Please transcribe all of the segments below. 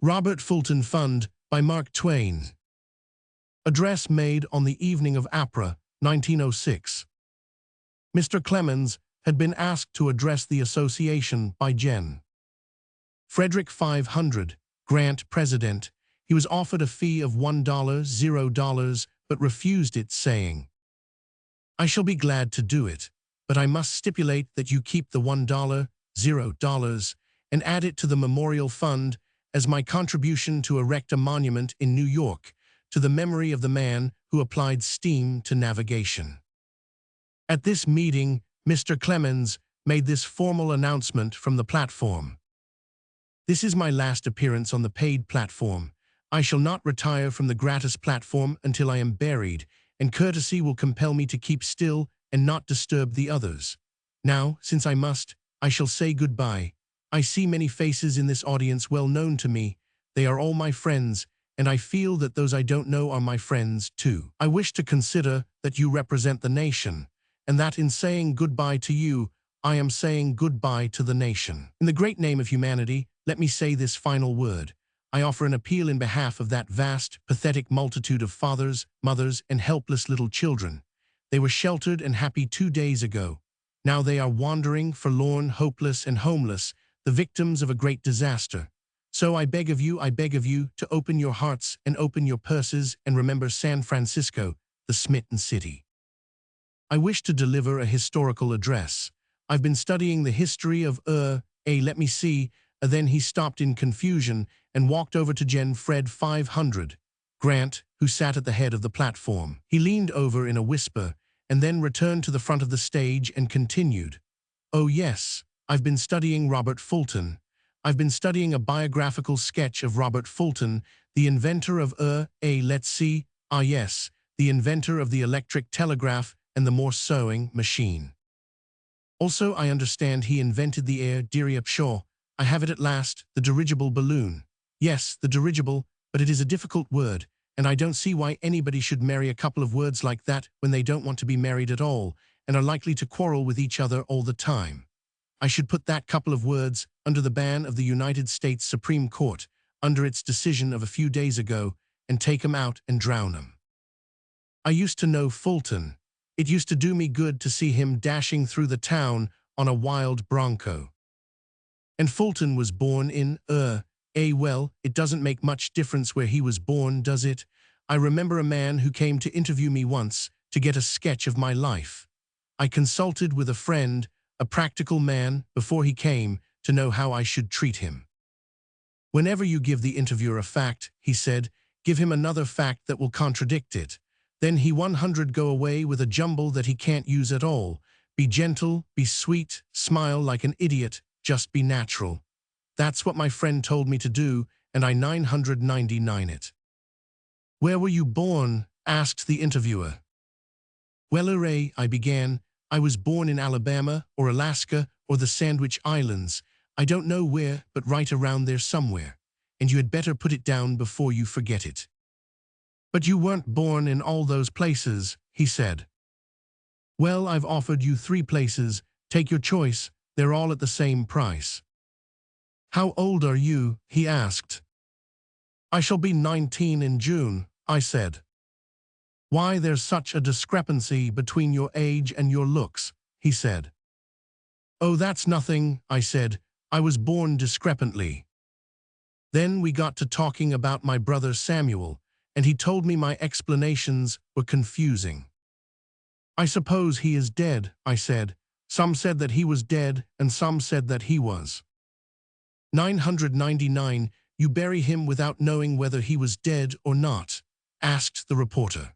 Robert Fulton Fund by Mark Twain. Address made on the evening of April 1906. Mr. Clemens had been asked to address the association by Gen. Frederick 500, Grant President. He was offered a fee of $1, but refused it, saying, "I shall be glad to do it, but I must stipulate that you keep the $1, and add it to the memorial fund as my contribution to erect a monument in New York to the memory of the man who applied steam to navigation." At this meeting, Mr. Clemens made this formal announcement from the platform. "This is my last appearance on the paid platform. I shall not retire from the gratis platform until I am buried, and courtesy will compel me to keep still and not disturb the others. Now, since I must, I shall say goodbye. I see many faces in this audience well known to me. They are all my friends, and I feel that those I don't know are my friends too. I wish to consider that you represent the nation, and that in saying goodbye to you, I am saying goodbye to the nation. In the great name of humanity, let me say this final word. I offer an appeal in behalf of that vast, pathetic multitude of fathers, mothers, and helpless little children. They were sheltered and happy 2 days ago. Now they are wandering, forlorn, hopeless, and homeless, the victims of a great disaster. So I beg of you, to open your hearts and open your purses and remember San Francisco, the smitten city. I wish to deliver a historical address. I've been studying the history of let me see." Then he stopped in confusion and walked over to Gen. Fred 500, Grant, who sat at the head of the platform. He leaned over in a whisper and then returned to the front of the stage and continued, "Oh yes, I've been studying Robert Fulton. I've been studying a biographical sketch of Robert Fulton, the inventor of let's see, yes, the inventor of the electric telegraph and the Morse sewing machine. Also, I understand he invented the air. I have it at last, the dirigible balloon. Yes, the dirigible, but it is a difficult word, and I don't see why anybody should marry a couple of words like that when they don't want to be married at all, and are likely to quarrel with each other all the time. I should put that couple of words under the ban of the United States Supreme Court, under its decision of a few days ago, and take 'em out and drown 'em. I used to know Fulton. It used to do me good to see him dashing through the town on a wild bronco. And Fulton was born in, well, it doesn't make much difference where he was born, does it? I remember a man who came to interview me once to get a sketch of my life. I consulted with a friend, a practical man, before he came to know how I should treat him. Whenever you give the interviewer a fact, he said, give him another fact that will contradict it. Then he 100 go away with a jumble that he can't use at all. Be gentle, be sweet, smile like an idiot, just be natural. That's what my friend told me to do, and I 999 it. Where were you born? Asked the interviewer. Well, I began. I was born in Alabama, or Alaska, or the Sandwich Islands. I don't know where, but right around there somewhere. And you had better put it down before you forget it. But you weren't born in all those places, he said. Well, I've offered you 3 places. Take your choice. They're all at the same price. How old are you? He asked. I shall be 19 in June, I said. Why, there's such a discrepancy between your age and your looks, he said. Oh, that's nothing, I said. I was born discrepantly. Then we got to talking about my brother Samuel, and he told me my explanations were confusing. I suppose he is dead, I said. Some said that he was dead, and some said that he was. 999, you bury him without knowing whether he was dead or not, asked the reporter.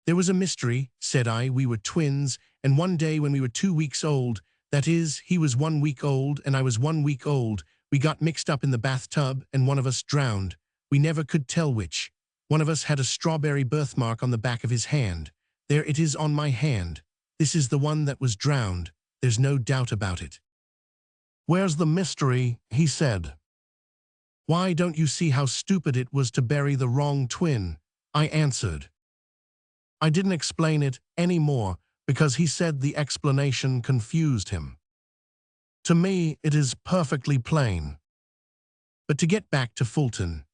There was a mystery, said I. We were twins, and one day when we were 2 weeks old, that is, he was 1 week old and I was 1 week old, we got mixed up in the bathtub and one of us drowned. We never could tell which. One of us had a strawberry birthmark on the back of his hand. There it is on my hand. This is the one that was drowned. There's no doubt about it. Where's the mystery? He said. Why, don't you see how stupid it was to bury the wrong twin? I answered. I didn't explain it any more because he said the explanation confused him. To me, it is perfectly plain. But to get back to Fulton,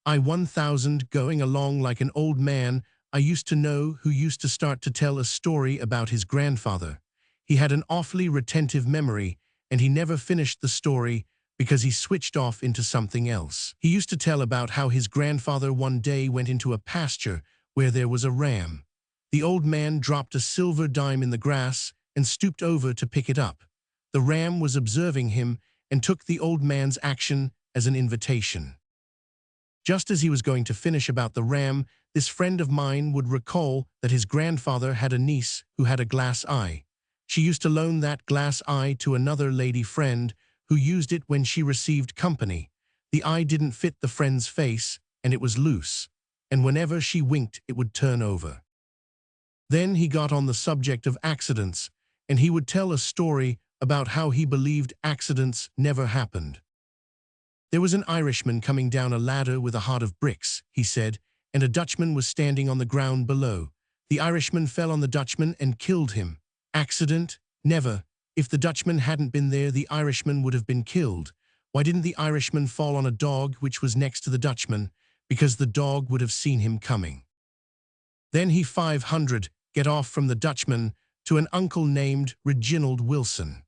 I-1000 going along like an old man I used to know who used to start to tell a story about his grandfather. He had an awfully retentive memory, and he never finished the story because he switched off into something else. He used to tell about how his grandfather one day went into a pasture where there was a ram. The old man dropped a silver dime in the grass and stooped over to pick it up. The ram was observing him and took the old man's action as an invitation. Just as he was going to finish about the ram, this friend of mine would recall that his grandfather had a niece who had a glass eye. She used to loan that glass eye to another lady friend who used it when she received company. The eye didn't fit the friend's face, and it was loose, and whenever she winked it would turn over. Then he got on the subject of accidents, and he would tell a story about how he believed accidents never happened. There was an Irishman coming down a ladder with a heart of bricks, he said, and a Dutchman was standing on the ground below. The Irishman fell on the Dutchman and killed him. Accident? Never. If the Dutchman hadn't been there, the Irishman would have been killed. Why didn't the Irishman fall on a dog which was next to the Dutchman? Because the dog would have seen him coming. Then he 500 get off from the Dutchman to an uncle named Reginald Wilson.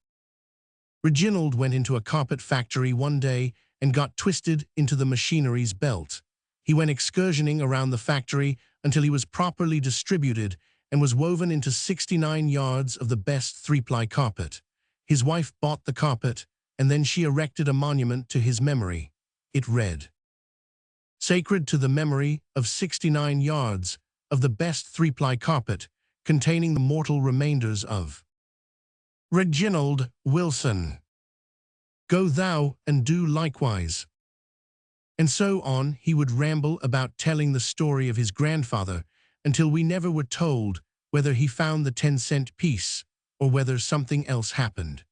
Reginald went into a carpet factory one day and got twisted into the machinery's belt. He went excursioning around the factory until he was properly distributed and was woven into 69 yards of the best three-ply carpet. His wife bought the carpet, and then she erected a monument to his memory. It read, "Sacred to the memory of 69 yards of the best three-ply carpet, containing the mortal remainders of Reginald Wilson. Go thou and do likewise." And so on he would ramble about telling the story of his grandfather until we never were told whether he found the 10-cent piece or whether something else happened.